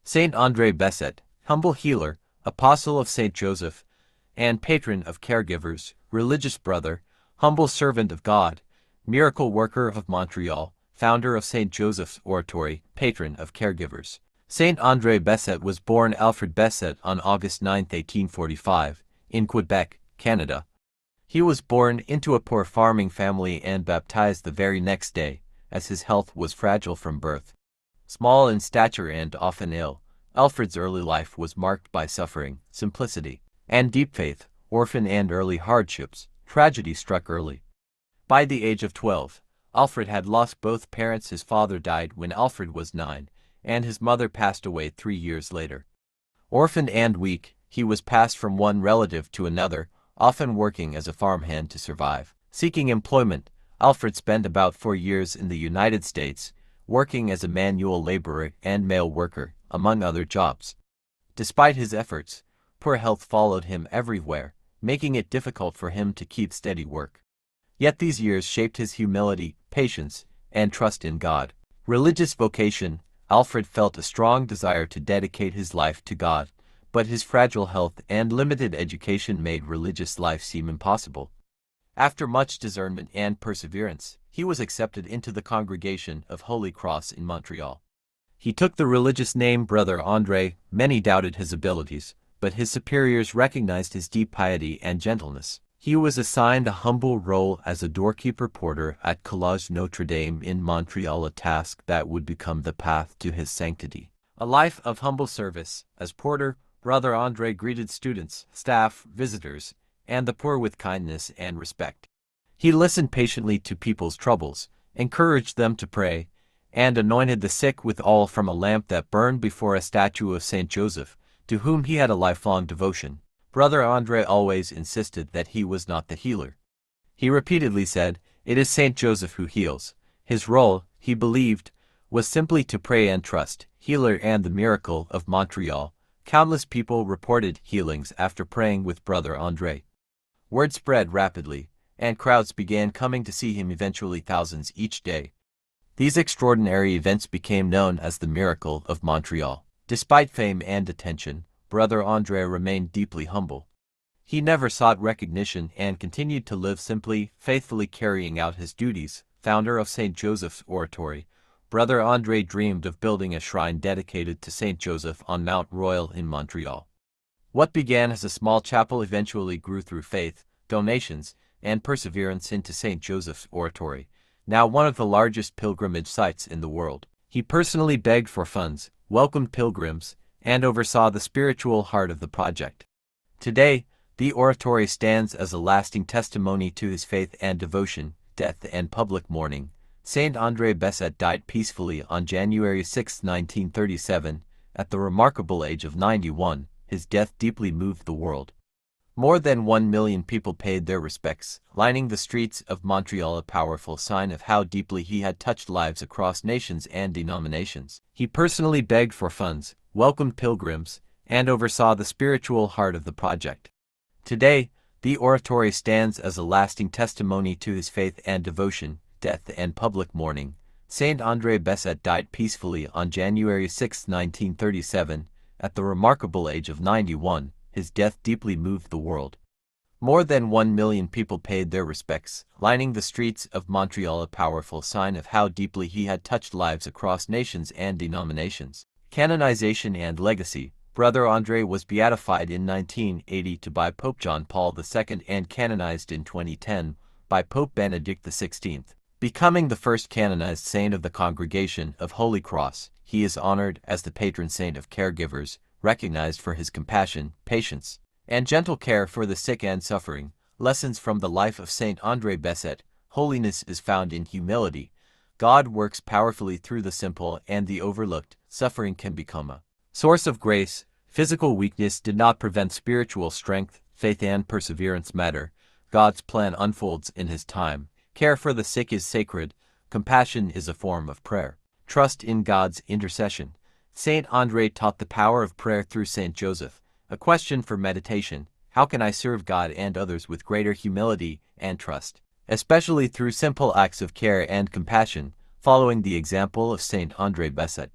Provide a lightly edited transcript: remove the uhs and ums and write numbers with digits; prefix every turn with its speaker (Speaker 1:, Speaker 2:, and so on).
Speaker 1: Saint André Bessette, humble healer, apostle of Saint Joseph, and patron of caregivers, religious brother, humble servant of God, miracle worker of Montreal, founder of Saint Joseph's Oratory, patron of caregivers. Saint André Bessette was born Alfred Bessette on August 9, 1845, in Quebec, Canada. He was born into a poor farming family and baptized the very next day, as his health was fragile from birth. Small in stature and often ill, Alfred's early life was marked by suffering, simplicity, and deep faith. Orphan and early hardships. Tragedy struck early. By the age of 12, Alfred had lost both parents. His father died when Alfred was 9, and his mother passed away 3 years later. Orphaned and weak, he was passed from one relative to another, often working as a farmhand to survive. Seeking employment, Alfred spent about 4 years in the United States, working as a manual laborer and mail worker, among other jobs. Despite his efforts, poor health followed him everywhere, making it difficult for him to keep steady work. Yet these years shaped his humility, patience, and trust in God. Religious vocation. Alfred felt a strong desire to dedicate his life to God, but his fragile health and limited education made religious life seem impossible. After much discernment and perseverance, he was accepted into the congregation of Holy Cross in Montreal. He took the religious name Brother André. Many doubted his abilities, but his superiors recognized his deep piety and gentleness. He was assigned a humble role as a doorkeeper porter at Collège Notre Dame in Montreal, a task that would become the path to his sanctity. A life of humble service. As porter, Brother André greeted students, staff, visitors, and the poor with kindness and respect. He listened patiently to people's troubles, encouraged them to pray, and anointed the sick with oil from a lamp that burned before a statue of Saint Joseph, to whom he had a lifelong devotion. Brother André always insisted that he was not the healer. He repeatedly said, "It is Saint Joseph who heals." His role, he believed, was simply to pray and trust. Healer and the miracle of Montreal. Countless people reported healings after praying with Brother André. Word spread rapidly, and crowds began coming to see him, eventually thousands each day. These extraordinary events became known as the miracle of Montreal. Despite fame and attention, Brother André remained deeply humble. He never sought recognition and continued to live simply, faithfully carrying out his duties. Founder of Saint Joseph's Oratory, Brother André dreamed of building a shrine dedicated to Saint Joseph on Mount Royal in Montreal. What began as a small chapel eventually grew through faith, donations, and perseverance into Saint Joseph's Oratory, now one of the largest pilgrimage sites in the world. He personally begged for funds, welcomed pilgrims, and oversaw the spiritual heart of the project. Today, the oratory stands as a lasting testimony to his faith and devotion. Death and public mourning. Saint André Bessette died peacefully on January 6, 1937, at the remarkable age of 91. His death deeply moved the world. More than 1 million people paid their respects, lining the streets of Montreal, a powerful sign of how deeply he had touched lives across nations and denominations. He personally begged for funds, welcomed pilgrims, and oversaw the spiritual heart of the project. Today, the oratory stands as a lasting testimony to his faith and devotion. Death and public mourning. Saint André Bessette died peacefully on January 6, 1937, at the remarkable age of 91. His death deeply moved the world. More than 1 million people paid their respects, lining the streets of Montreal, a powerful sign of how deeply he had touched lives across nations and denominations. Canonization and legacy. Brother André was beatified in 1980 by Pope John Paul II and canonized in 2010 by Pope Benedict XVI. Becoming the first canonized saint of the Congregation of Holy Cross, he is honored as the patron saint of caregivers, recognized for his compassion, patience, and gentle care for the sick and suffering. Lessons from the life of Saint André Bessette. Holiness is found in humility. God works powerfully through the simple and the overlooked. Suffering can become a source of grace. Physical weakness did not prevent spiritual strength. Faith and perseverance matter. God's plan unfolds in his time. Care for the sick is sacred. Compassion is a form of prayer. Trust in God's intercession. Saint André taught the power of prayer through Saint Joseph. A question for meditation: how can I serve God and others with greater humility and trust, especially through simple acts of care and compassion, following the example of Saint André Bessette?